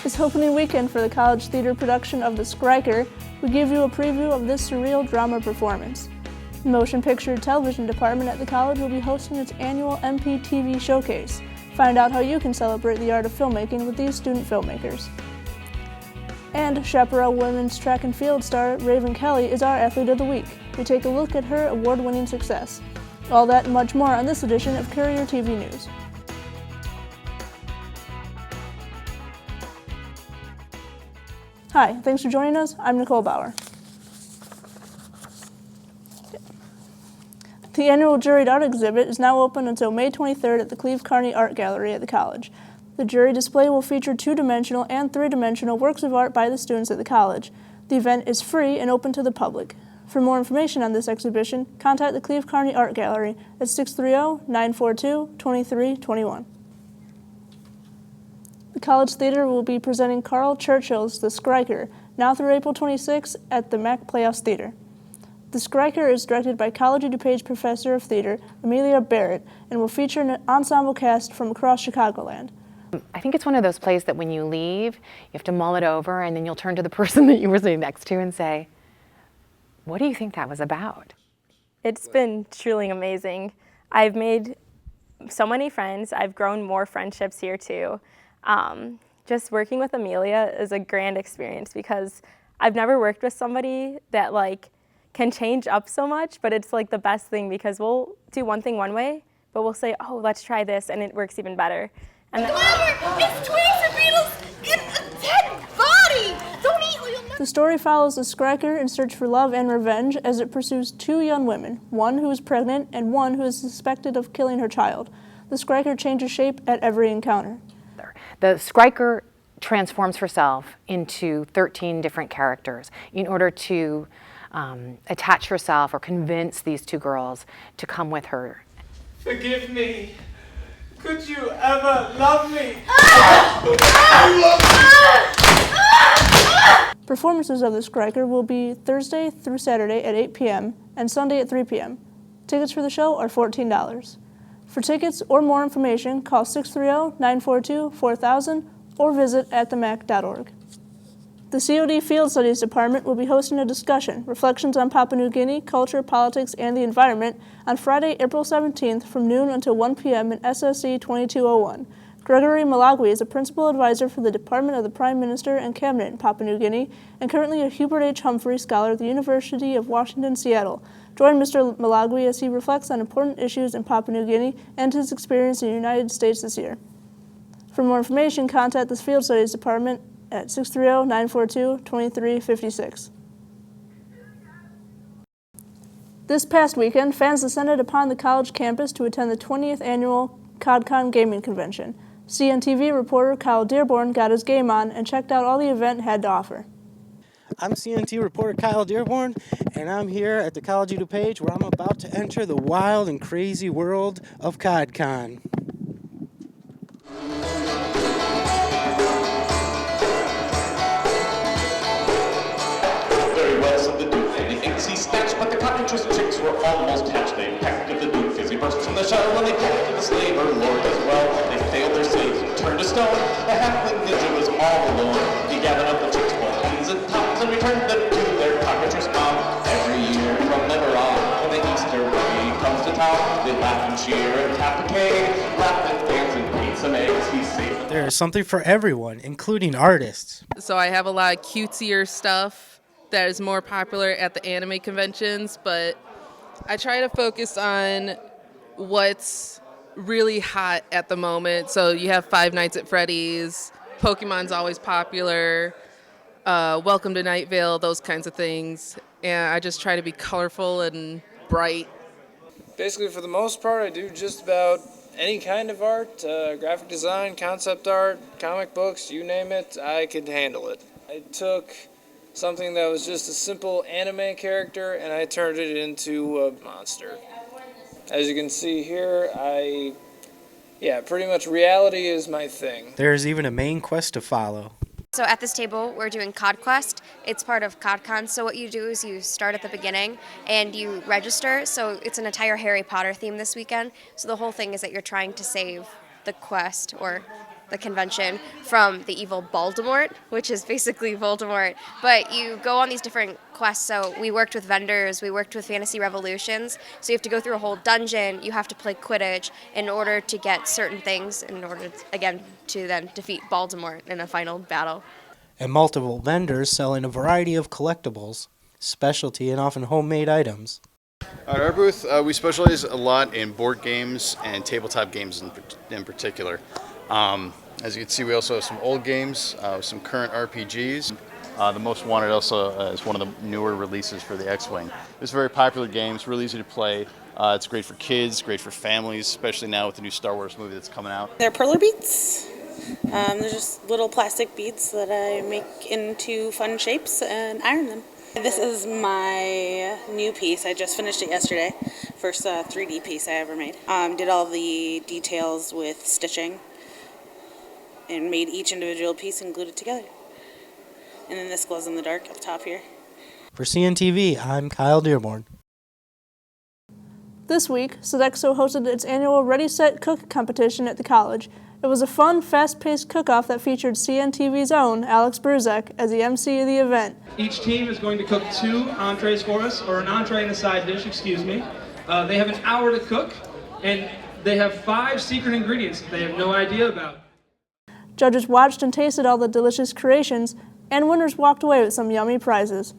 This opening weekend for the college theater production of the Skriker, we give you a preview of this surreal drama performance. The Motion Picture Television Department at the college will be hosting its annual MPTV Showcase. Find out how you can celebrate the art of filmmaking with these student filmmakers. And Chapperal women's track and field star Raven Kelly is our Athlete of the Week. We take a look at her award-winning success. All that and much more on this edition of Courier TV News. Hi, thanks for joining us. I'm Nicole Bauer. The annual juried art exhibit is now open until May 23rd at the Cleve Carney Art Gallery at the college. The jury display will feature two-dimensional and three-dimensional works of art by the students at the college. The event is free and open to the public. For more information on this exhibition, contact the Cleve Carney Art Gallery at 630-942-2321. The College Theater will be presenting Carl Churchill's The Skriker, now through April 26 at the Mac Playhouse Theater. The Skriker is directed by College DuPage Professor of Theater Amelia Barrett and will feature an ensemble cast from across Chicagoland. I think it's one of those plays that when you leave, you have to mull it over, and then you'll turn to the person that you were sitting next to and say, "What do you think that was about?" It's been truly amazing. I've made so many friends. I've grown more friendships here too. Just working with Amelia is a grand experience because I've never worked with somebody that can change up so much, but it's the best thing because we'll do one thing one way, but we'll say, "Oh, let's try this," and it works even better. And it's Tweets and Beatles in a dead body! Don't eat or you'll never... The story follows the Skriker in search for love and revenge as it pursues two young women, one who is pregnant and one who is suspected of killing her child. The Skriker changes shape at every encounter. The Skriker transforms herself into 13 different characters in order to attach herself or convince these two girls to come with her. Forgive me. Could you ever love me? Performances of the Skriker will be Thursday through Saturday at 8 p.m. and Sunday at 3 p.m. Tickets for the show are $14. For tickets or more information, call 630-942-4000 or visit atthemac.org. The COD Field Studies Department will be hosting a discussion, Reflections on Papua New Guinea, Culture, Politics, and the Environment, on Friday, April 17th from noon until 1 p.m. in SSC 2201. Gregory Malagui is a principal advisor for the Department of the Prime Minister and Cabinet in Papua New Guinea and currently a Hubert H. Humphrey Scholar at the University of Washington, Seattle. Join Mr. Malagui as he reflects on important issues in Papua New Guinea and his experience in the United States this year. For more information, contact the Field Studies Department at 630-942-2356. This past weekend, fans descended upon the college campus to attend the 20th annual CODCON Gaming Convention. CNTV reporter Kyle Dearborn got his game on and checked out all the event had to offer. I'm CNT reporter Kyle Dearborn, and I'm here at the College of DuPage where I'm about to enter the wild and crazy world of CODCON. Very well, said the Duke, and the ink he snatched, but the cockatrice chicks were almost hatched. They pecked at the Duke as he burst from the shell, when they pecked at the slaver lord as well. They failed their slaves and turned to stone. The halfling ninja was all alone. He gathered up the chicks for hens and tops and returned them to their cockatrice mom. Every year from never on, when the Easter bunny comes to town, they laugh and cheer and tap the cake, laugh and dance and eat some eggs. He's safe. There is something for everyone, including artists. So I have a lot of cutesier stuff that is more popular at the anime conventions, but I try to focus on what's really hot at the moment. So you have Five Nights at Freddy's, Pokemon's always popular, Welcome to Night Vale, those kinds of things. And I just try to be colorful and bright. Basically, for the most part, I do just about any kind of art, graphic design, concept art, comic books, you name it, I could handle it. I took something that was just a simple anime character and I turned it into a monster. As you can see here, pretty much reality is my thing. There's even a main quest to follow. So at this table, we're doing COD Quest. It's part of CODCON. So what you do is you start at the beginning and you register. So it's an entire Harry Potter theme this weekend. So the whole thing is that you're trying to save the quest or the convention from the evil Voldemort, which is basically Voldemort. But you go on these different quests. So we worked with vendors, we worked with Fantasy Revolutions. So you have to go through a whole dungeon. You have to play Quidditch in order to get certain things, in order, again, to then defeat Voldemort in a final battle. And multiple vendors selling a variety of collectibles, specialty, and often homemade items. At our booth, we specialize a lot in board games and tabletop games in particular. As you can see, we also have some old games, some current RPGs. The Most Wanted also is one of the newer releases for the X-Wing. It's a very popular game. It's really easy to play. It's great for kids, great for families, especially now with the new Star Wars movie that's coming out. They're perler beads. They're just little plastic beads that I make into fun shapes and iron them. This is my new piece. I just finished it yesterday. First 3D piece I ever made. Did all the details with stitching and made each individual piece and glued it together. And then this glows in the dark up top here. For CNTV, I'm Kyle Dearborn. This week, Sodexo hosted its annual Ready, Set, Cook competition at the college. It was a fun, fast-paced cook-off that featured CNTV's own Alex Bruzek as the MC of the event. Each team is going to cook 2 entrees for us, or an entree and a side dish, excuse me. They have an hour to cook, and they have 5 secret ingredients that they have no idea about. Judges watched and tasted all the delicious creations, and winners walked away with some yummy prizes.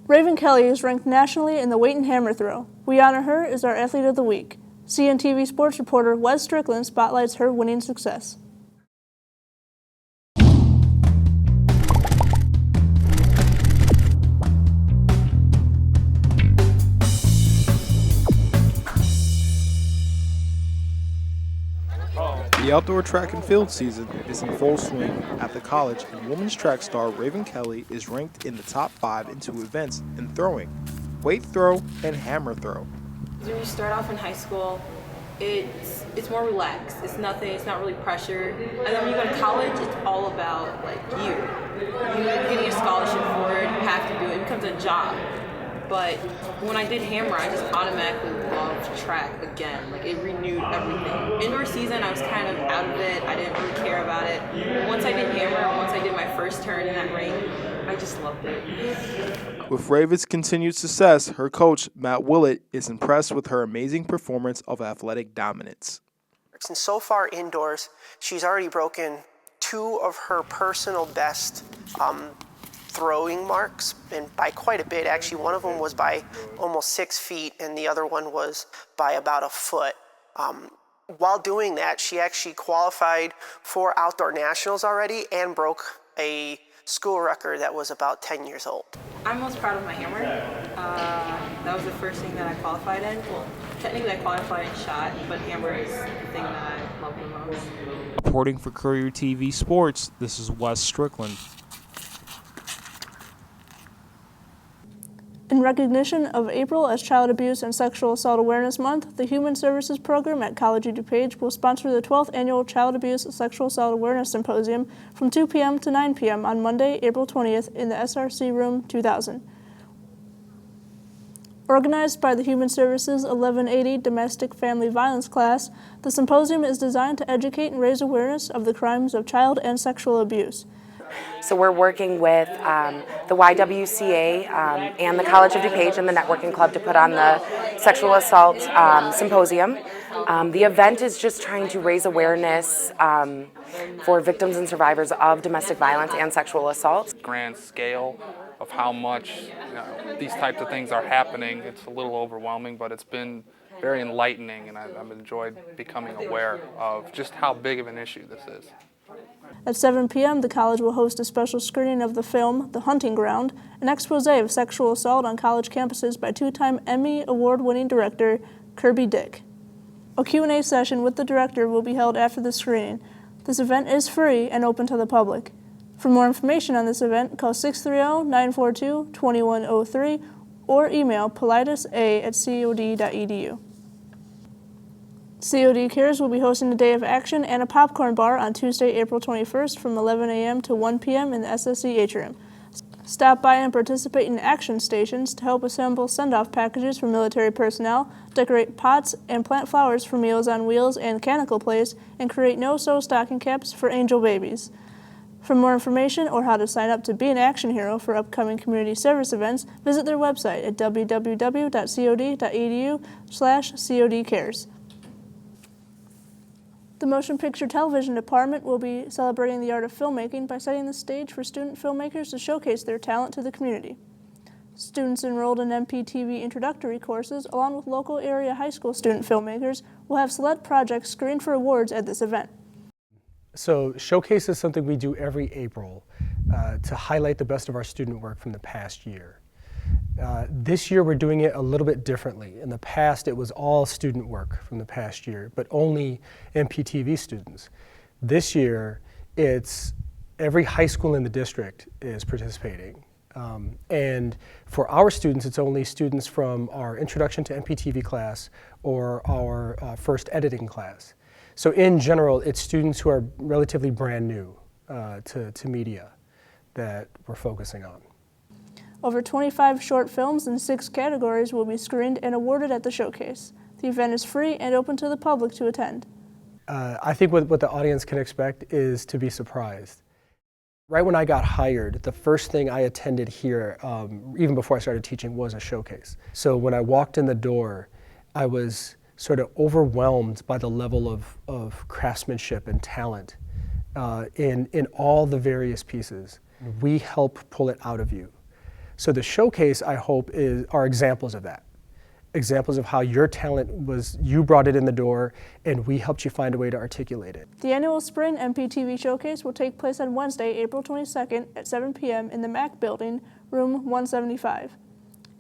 Raven Kelly is ranked nationally in the weight and hammer throw. We honor her as our Athlete of the Week. CNTV sports reporter Wes Strickland spotlights her winning success. The outdoor track and field season is in full swing at the college, and women's track star Raven Kelly is ranked in the top 5 in 2 events in throwing, weight throw and hammer throw. When you start off in high school, it's more relaxed. It's nothing. It's not really pressure. And then when you go to college, it's all about like you getting a scholarship for it. You have to do it. It becomes a job. But when I did hammer, I just automatically loved track again. Like it renewed everything. Indoor season, I was kind of out of it. I didn't really care about it. But once I did hammer, once I did my first turn in that ring, I just loved it. With Raven's continued success, her coach, Matt Willett, is impressed with her amazing performance of athletic dominance. And so far indoors, she's already broken 2 of her personal best throwing marks, and by quite a bit. Actually, one of them was by almost 6 feet, and the other one was by about a foot. While doing that, she actually qualified for outdoor nationals already and broke a school record that was about 10 years old. I'm most proud of my hammer. That was the first thing that I qualified in. Well, technically I qualified in shot, but hammer is the thing that I love the most. Reporting for Courier TV Sports, this is Wes Strickland. In recognition of April as Child Abuse and Sexual Assault Awareness Month, the Human Services Program at College of DuPage will sponsor the 12th Annual Child Abuse Sexual Assault Awareness Symposium from 2 p.m. to 9 p.m. on Monday, April 20th in the SRC Room 2000. Organized by the Human Services 1180 Domestic Family Violence class, the symposium is designed to educate and raise awareness of the crimes of child and sexual abuse. So we're working with the YWCA and the College of DuPage and the Networking Club to put on the Sexual Assault Symposium. The event is just trying to raise awareness for victims and survivors of domestic violence and sexual assault. Grand scale of how much these types of things are happening, it's a little overwhelming, but it's been very enlightening, and I've enjoyed becoming aware of just how big of an issue this is. At 7 p.m., the college will host a special screening of the film, The Hunting Ground, an expose of sexual assault on college campuses by 2-time Emmy Award-winning director Kirby Dick. A Q&A session with the director will be held after the screening. This event is free and open to the public. For more information on this event, call 630-942-2103 or email politesa@cod.edu. COD Cares will be hosting a day of action and a popcorn bar on Tuesday, April 21st from 11 a.m. to 1 p.m. in the SSC atrium. Stop by and participate in action stations to help assemble send-off packages for military personnel, decorate pots and plant flowers for Meals on Wheels and Canicle Place, and create no-sew stocking caps for angel babies. For more information or how to sign up to be an action hero for upcoming community service events, visit their website at www.cod.edu/codcares. The Motion Picture Television Department will be celebrating the art of filmmaking by setting the stage for student filmmakers to showcase their talent to the community. Students enrolled in MPTV introductory courses, along with local area high school student filmmakers, will have select projects screened for awards at this event. So Showcase is something we do every April to highlight the best of our student work from the past year. This year we're doing it a little bit differently. In the past it was all student work from the past year, but only MPTV students. This year it's every high school in the district is participating. And for our students, it's only students from our Introduction to MPTV class or our first editing class. So in general, it's students who are relatively brand new to media that we're focusing on. Over 25 short films in 6 categories will be screened and awarded at the showcase. The event is free and open to the public to attend. I think what the audience can expect is to be surprised. Right when I got hired, the first thing I attended here, even before I started teaching, was a showcase. So when I walked in the door, I was sort of overwhelmed by the level of craftsmanship and talent in all the various pieces. We help pull it out of you. So the showcase, I hope, are examples of that. Examples of how your talent you brought it in the door and we helped you find a way to articulate it. The annual Spring MPTV Showcase will take place on Wednesday, April 22nd at 7 p.m. in the MAC building, room 175.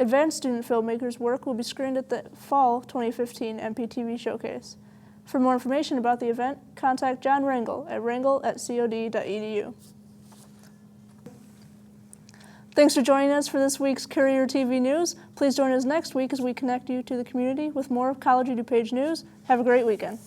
Advanced student filmmakers' work will be screened at the Fall 2015 MPTV Showcase. For more information about the event, contact John Rangel at rangel@cod.edu. Thanks for joining us for this week's Courier TV News. Please join us next week as we connect you to the community with more of College of DuPage news. Have a great weekend.